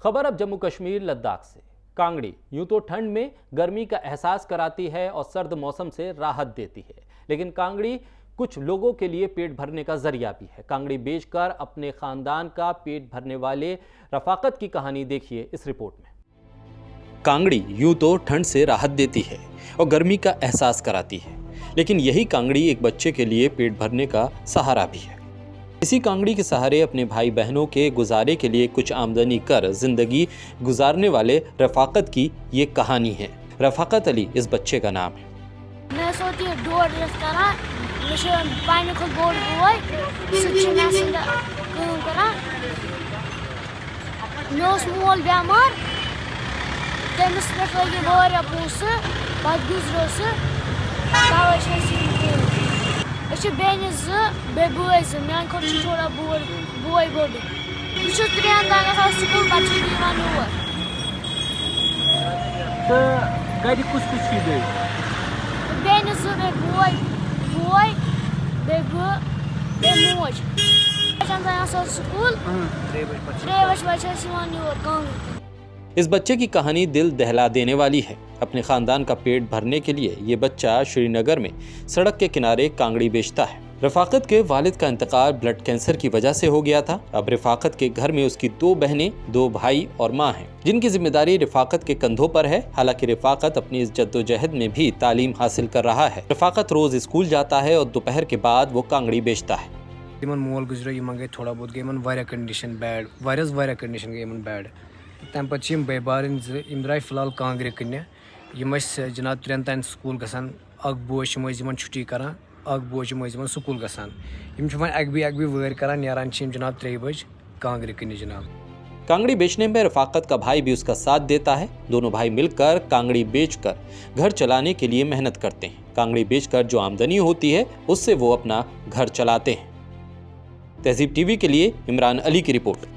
खबर अब जम्मू कश्मीर लद्दाख से। कांगड़ी यूं तो ठंड में गर्मी का एहसास कराती है और सर्द मौसम से राहत देती है, लेकिन कांगड़ी कुछ लोगों के लिए पेट भरने का जरिया भी है। कांगड़ी बेचकर अपने खानदान का पेट भरने वाले रफाकत की कहानी देखिए इस रिपोर्ट में। कांगड़ी यूं तो ठंड से राहत देती है और गर्मी का एहसास कराती है, लेकिन यही कांगड़ी एक बच्चे के लिए पेट भरने का सहारा भी है। इसी कांगड़ी के सहारे अपने भाई बहनों के गुजारे के लिए कुछ आमदनी कर जिंदगी गुजारने वाले रफाकत की ये कहानी है। रफाकत अली इस बच्चे का नाम है। मैं सोती हूँ डोर रेस करा, मुझे पानी को गोल बोय, सुच्चे मैसेंड करा, न्यूज़ मोल ब्यामर, तेमस पे लगे बोरा पूसे, बाद गुजरो से, कावश है अच्छे बेनिज़ बेबुएज़ मैं कुछ थोड़ा बुआई बोले मुझे त्रियान दाना था स्कूल बच्चे दीवान हुआ तो गाड़ी कुछ चीज़ें बेनिज़ बुआई बेबु बेमोज चंदा दाना था स्कूल 3 बजे दीवान हुआ कांग। इस बच्चे की कहानी दिल दहला देने वाली है। अपने खानदान का पेट भरने के लिए ये बच्चा श्रीनगर में सड़क के किनारे कांगड़ी बेचता है। रफाकत के वालिद का इंतकाल ब्लड कैंसर की वजह से हो गया था। अब रफाकत के घर में उसकी 2 बहनें, 2 भाई और माँ हैं, जिनकी जिम्मेदारी रफाकत के कंधों पर है। हालांकि रफाकत अपनी इस जद्दोजहद में भी तालीम हासिल कर रहा है। रफाकत रोज स्कूल जाता है और दोपहर के बाद वो कांगड़ी बेचता है। मोल गुजरो गई थोड़ा बहुत गई कंडीशन बैड वारिया कंडीशन गई बैड तम पे बारन द्राय फिलहाल कांगरे कन्या जनाब 3 तान स्कूल गसान बोज छुट्टी करान बोज स्कूल गसान अकबी वैर करान नारान जनाब 3 बज कांगरे कन्या जनाब। कांगड़ी बेचने में रफाकत का भाई भी उसका साथ देता है। दोनों भाई मिलकर कांगड़ी बेचकर घर चलाने के लिए मेहनत करते हैं। कांगड़ी बेचकर जो आमदनी होती है उससे वो अपना घर चलाते हैं। तहजीब टीवी के लिए इमरान अली की रिपोर्ट।